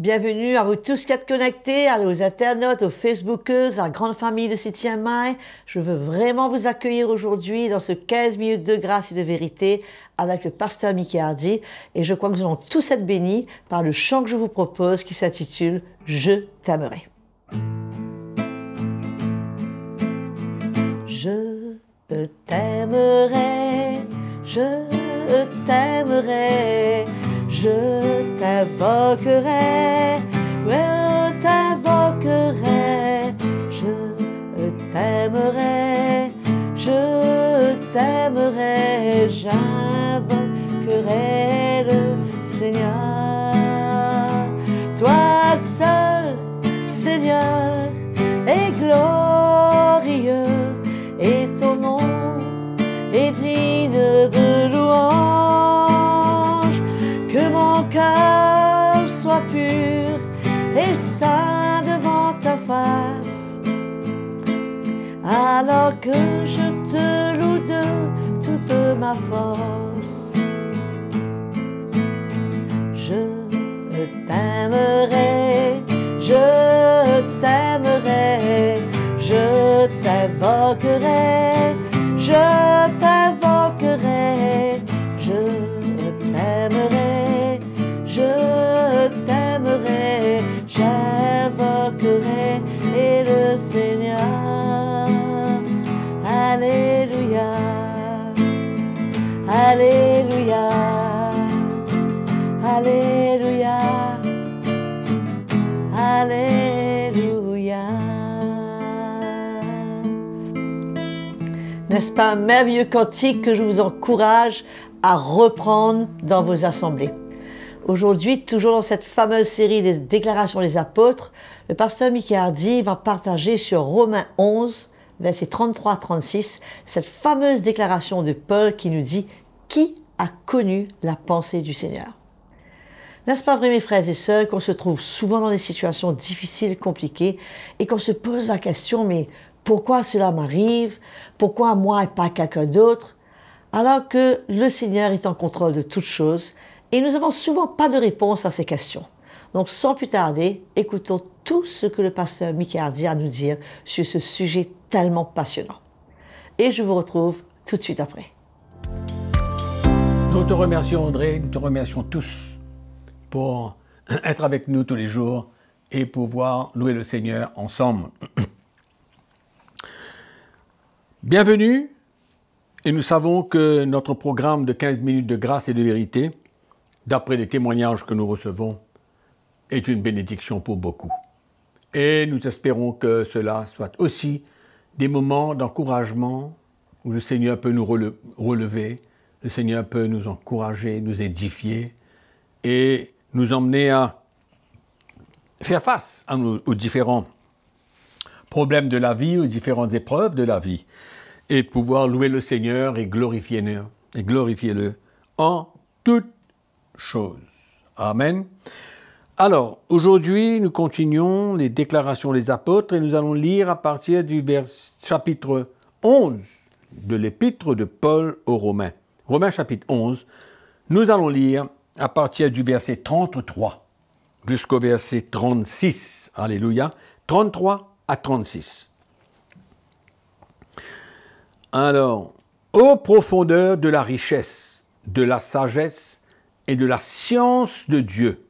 Bienvenue à vous tous qui êtes connectés, aux internautes, aux Facebookeuses, à la grande famille de CTMI. Je veux vraiment vous accueillir aujourd'hui dans ce 15 minutes de grâce et de vérité avec le pasteur Mickey Hardy. Et je crois que nous allons tous être bénis par le chant que je vous propose qui s'intitule « Je t'aimerai ». Je t'aimerai, je t'aimerai, je t'invoquerai, je t'invoquerai, je t'aimerai, je t'aimerai, j'invoquerai le Seigneur. Toi seul, Seigneur, est glorieux, et ton nom est digne de louange. Que mon cœur soit pur et saint devant ta face, alors que je te loue de toute ma force. Je t'aimerai, je t'aimerai, je t'invoquerai, je t'invoquerai, je t'aimerai, je t'aimerai, j'invoquerai et le Seigneur. Alléluia, Alléluia, Alléluia, Alléluia. N'est-ce pas un merveilleux cantique que je vous encourage à reprendre dans vos assemblées? Aujourd'hui, toujours dans cette fameuse série des déclarations des apôtres, le pasteur Mickey Hardy va partager sur Romains 11, versets 33-36, cette fameuse déclaration de Paul qui nous dit « Qui a connu la pensée du Seigneur ?» N'est-ce pas vrai, mes frères et sœurs, qu'on se trouve souvent dans des situations difficiles, compliquées, et qu'on se pose la question « Mais pourquoi cela m'arrive? Pourquoi moi et pas quelqu'un d'autre ?» Alors que le Seigneur est en contrôle de toutes choses, et nous n'avons souvent pas de réponse à ces questions. Donc, sans plus tarder, écoutons tout ce que le pasteur Mickey Hardy a à nous dire sur ce sujet tellement passionnant. Et je vous retrouve tout de suite après. Nous te remercions, André, nous te remercions tous pour être avec nous tous les jours et pouvoir louer le Seigneur ensemble. Bienvenue, et nous savons que notre programme de 15 minutes de grâce et de vérité, d'après les témoignages que nous recevons, est une bénédiction pour beaucoup. Et nous espérons que cela soit aussi des moments d'encouragement où le Seigneur peut nous relever, le Seigneur peut nous encourager, nous édifier et nous emmener à faire face aux différents problèmes de la vie, aux différentes épreuves de la vie, et pouvoir louer le Seigneur et glorifier-le en toutes choses. Amen. Alors, aujourd'hui, nous continuons les déclarations des apôtres et nous allons lire à partir du chapitre 11 de l'épître de Paul aux Romains. Romains chapitre 11, nous allons lire à partir du verset 33 jusqu'au verset 36. Alléluia. 33 à 36. Alors, ô profondeur de la richesse, de la sagesse et de la science de Dieu,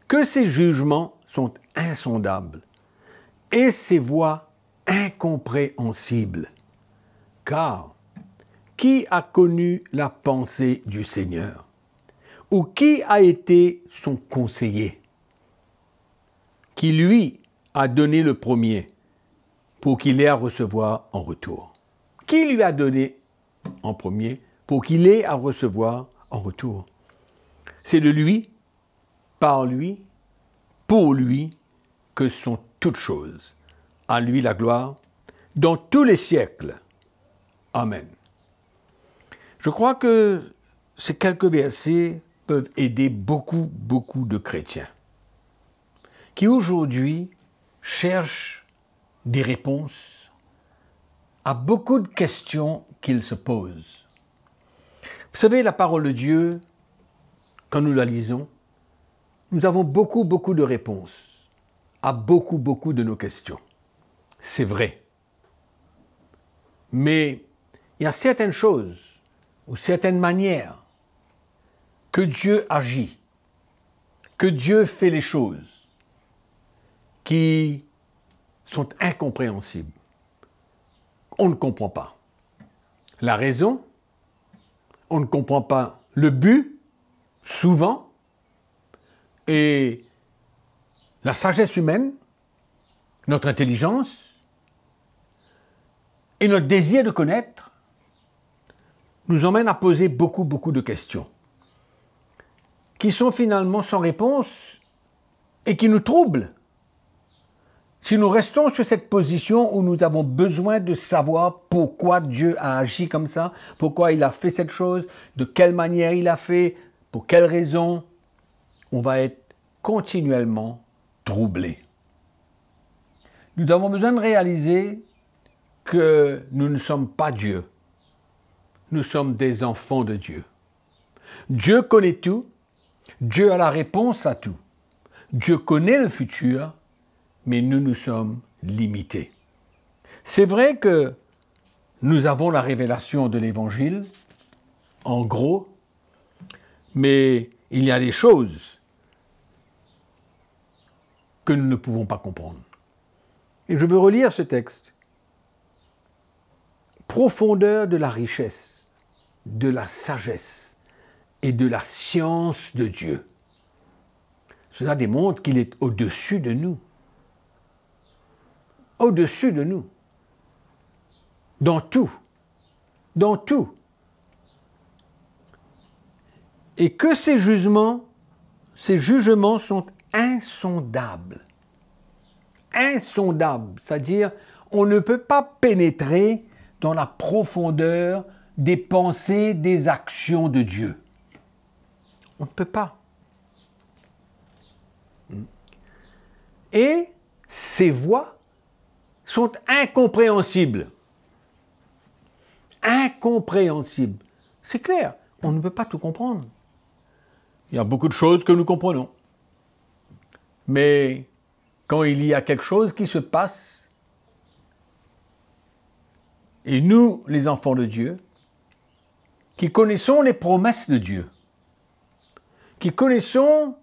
que ses jugements sont insondables et ses voies incompréhensibles. Car qui a connu la pensée du Seigneur? Ou qui a été son conseiller? Qui lui a donné le premier pour qu'il ait à recevoir en retour? Qui lui a donné en premier pour qu'il ait à recevoir en retour? C'est de lui, par lui, pour lui, que sont toutes choses. À lui la gloire, dans tous les siècles. Amen. Je crois que ces quelques versets peuvent aider beaucoup de chrétiens qui aujourd'hui cherchent des réponses à beaucoup de questions qu'ils se posent. Vous savez, la parole de Dieu, quand nous la lisons, nous avons beaucoup de réponses à beaucoup de nos questions. C'est vrai. Mais il y a certaines choses ou certaines manières que Dieu agit, que Dieu fait les choses qui sont incompréhensibles. On ne comprend pas la raison, on ne comprend pas le but, souvent, et la sagesse humaine, notre intelligence et notre désir de connaître nous emmènent à poser beaucoup de questions qui sont finalement sans réponse et qui nous troublent. Si nous restons sur cette position où nous avons besoin de savoir pourquoi Dieu a agi comme ça, pourquoi il a fait cette chose, de quelle manière il a fait, pour quelle raison, on va être continuellement troublés. Nous avons besoin de réaliser que nous ne sommes pas Dieu. Nous sommes des enfants de Dieu. Dieu connaît tout. Dieu a la réponse à tout. Dieu connaît le futur, mais nous sommes limités. C'est vrai que nous avons la révélation de l'Évangile, en gros, mais il y a des choses que nous ne pouvons pas comprendre. Et je veux relire ce texte. Profondeur de la richesse, de la sagesse et de la science de Dieu. Cela démontre qu'il est au-dessus de nous. Au-dessus de nous. Dans tout. Dans tout. Et que ces jugements sont insondables. Insondables. C'est-à-dire, on ne peut pas pénétrer dans la profondeur des pensées, des actions de Dieu. On ne peut pas. Et ces voies sont incompréhensibles. Incompréhensibles. C'est clair, on ne peut pas tout comprendre. Il y a beaucoup de choses que nous comprenons. Mais quand il y a quelque chose qui se passe, et nous, les enfants de Dieu, qui connaissons les promesses de Dieu, qui connaissons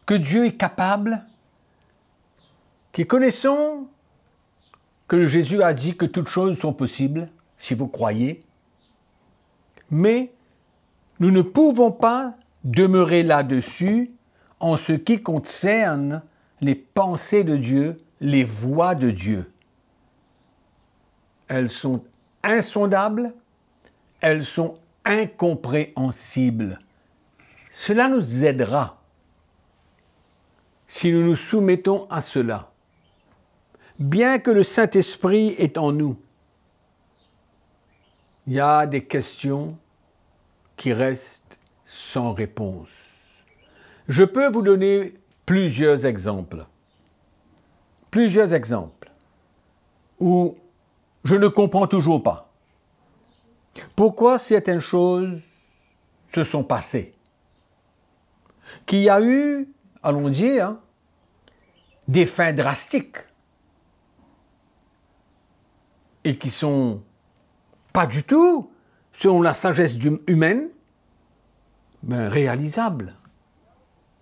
que Dieu est capable, qui connaissons que Jésus a dit que toutes choses sont possibles, si vous croyez, mais nous ne pouvons pas demeurer là-dessus en ce qui concerne les pensées de Dieu, les voies de Dieu. Elles sont insondables, elles sont incompréhensibles. Cela nous aidera si nous nous soumettons à cela. Bien que le Saint-Esprit est en nous, il y a des questions qui restent sans réponse. Je peux vous donner plusieurs exemples. Plusieurs exemples où je ne comprends toujours pas pourquoi certaines choses se sont passées. Qu'il y a eu, allons dire, des fins drastiques et qui sont pas du tout, selon la sagesse humaine, réalisables.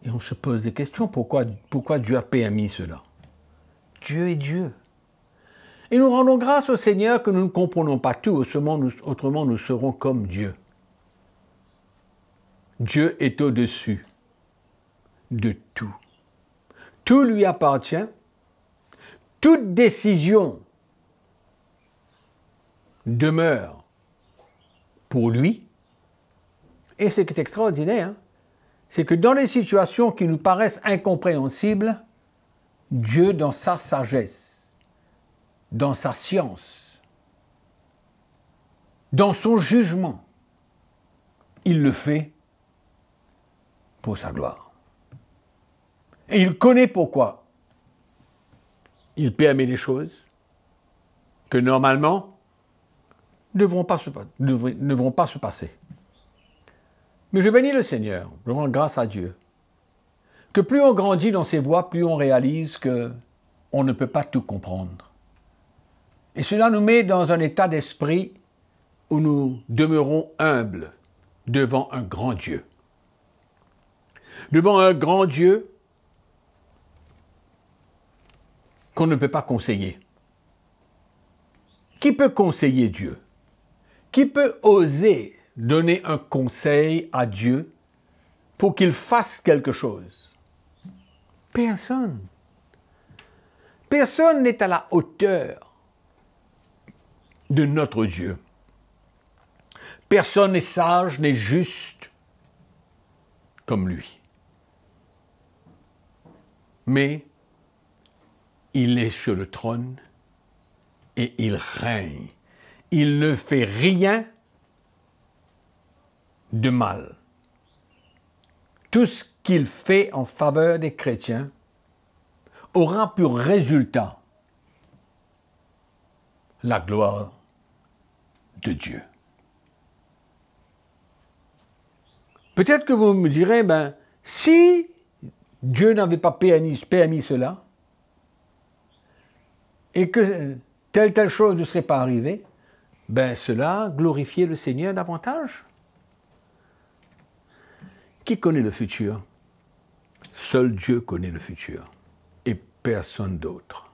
Et on se pose des questions, pourquoi Dieu a permis cela? Dieu est Dieu. Et nous rendons grâce au Seigneur que nous ne comprenons pas tout, autrement nous serons comme Dieu. Dieu est au-dessus de tout. Tout lui appartient. Toute décision demeure pour lui. Et ce qui est extraordinaire, c'est que dans les situations qui nous paraissent incompréhensibles, Dieu, dans sa sagesse, dans sa science, dans son jugement, il le fait pour sa gloire. Et il connaît pourquoi il permet des choses que normalement ne devront pas se passer. Mais je bénis le Seigneur, je rends grâce à Dieu, que plus on grandit dans ces voies, plus on réalise que on ne peut pas tout comprendre. Et cela nous met dans un état d'esprit où nous demeurons humbles devant un grand Dieu. Devant un grand Dieu qu'on ne peut pas conseiller. Qui peut conseiller Dieu? Qui peut oser donner un conseil à Dieu pour qu'il fasse quelque chose? Personne. Personne n'est à la hauteur de notre Dieu. Personne n'est sage, n'est juste comme lui. Mais il est sur le trône et il règne. Il ne fait rien de mal. Tout ce qu'il fait en faveur des chrétiens aura pour résultat la gloire de Dieu. Peut-être que vous me direz, si Dieu n'avait pas permis cela, et que telle chose ne serait pas arrivée, cela glorifiait le Seigneur davantage. Qui connaît le futur? Seul Dieu connaît le futur, et personne d'autre.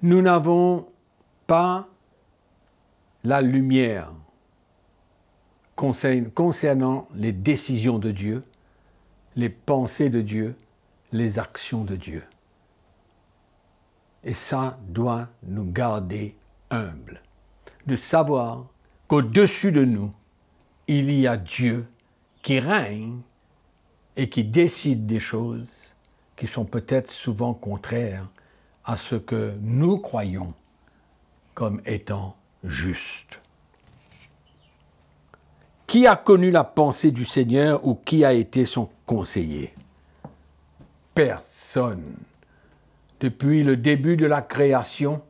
Nous n'avons pas la lumière concernant les décisions de Dieu, les pensées de Dieu, les actions de Dieu. Et ça doit nous garder humbles, de savoir qu'au-dessus de nous, il y a Dieu qui règne et qui décide des choses qui sont peut-être souvent contraires à ce que nous croyons comme étant juste. Qui a connu la pensée du Seigneur ou qui a été son conseiller? Personne. Depuis le début de la création,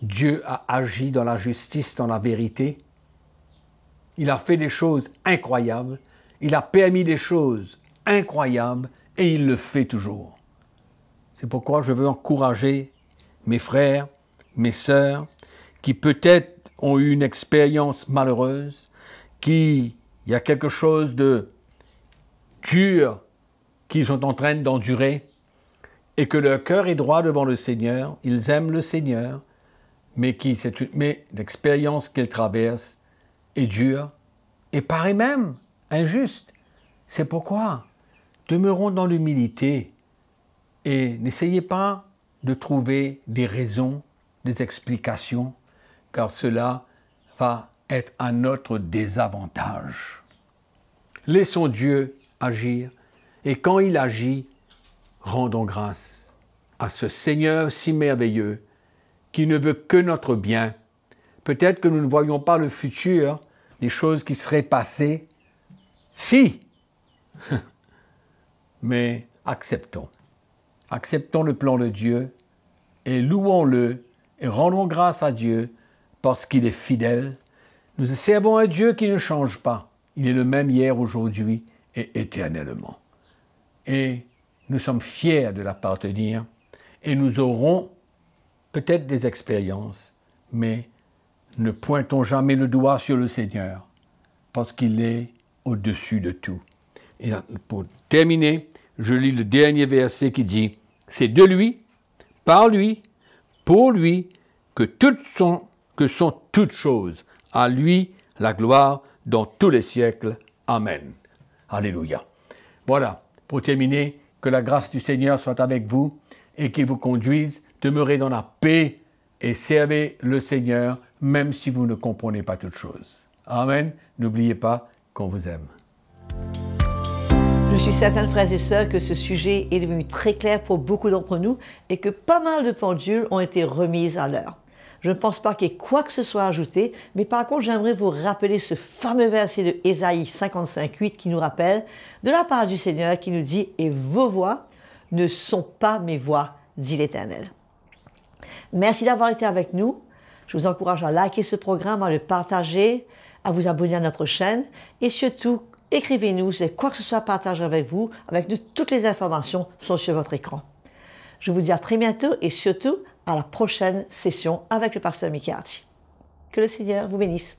Dieu a agi dans la justice, dans la vérité. Il a fait des choses incroyables. Il a permis des choses incroyables et il le fait toujours. C'est pourquoi je veux encourager mes frères, mes sœurs, qui peut-être ont eu une expérience malheureuse, il y a quelque chose de dur qu'ils sont en train d'endurer, et que leur cœur est droit devant le Seigneur, ils aiment le Seigneur, mais l'expérience qu'ils traversent est dure et paraît même injuste. C'est pourquoi demeurons dans l'humilité et n'essayez pas de trouver des raisons, des explications, car cela va être à notre désavantage. Laissons Dieu agir, et quand il agit, rendons grâce à ce Seigneur si merveilleux qui ne veut que notre bien. Peut-être que nous ne voyons pas le futur, des choses qui seraient passées, si, mais acceptons. Acceptons le plan de Dieu et louons-le et rendons grâce à Dieu parce qu'il est fidèle. Nous servons un Dieu qui ne change pas. Il est le même hier, aujourd'hui et éternellement. Et nous sommes fiers de l'appartenir et nous aurons peut-être des expériences, mais ne pointons jamais le doigt sur le Seigneur parce qu'il est au-dessus de tout. Et pour terminer, je lis le dernier verset qui dit « C'est de lui, par lui, pour lui, que sont toutes choses. À lui la gloire dans tous les siècles. Amen. » Alléluia. Voilà, pour terminer, que la grâce du Seigneur soit avec vous et qu'il vous conduise, demeurez dans la paix et servez le Seigneur, même si vous ne comprenez pas toutes choses. Amen. N'oubliez pas qu'on vous aime. Je suis certaine, frères et sœurs, que ce sujet est devenu très clair pour beaucoup d'entre nous et que pas mal de pendules ont été remises à l'heure. Je ne pense pas qu'il y ait quoi que ce soit ajouté, mais par contre, j'aimerais vous rappeler ce fameux verset de Ésaïe 55:8 qui nous rappelle, de la part du Seigneur, qui nous dit « Et vos voix ne sont pas mes voix, dit l'Éternel. » Merci d'avoir été avec nous. Je vous encourage à liker ce programme, à le partager, à vous abonner à notre chaîne et surtout, écrivez-nous, si vous avez quoi que ce soit à partager avec vous, avec nous, toutes les informations sont sur votre écran. Je vous dis à très bientôt et surtout à la prochaine session avec le pasteur Mickey Hardy. Que le Seigneur vous bénisse.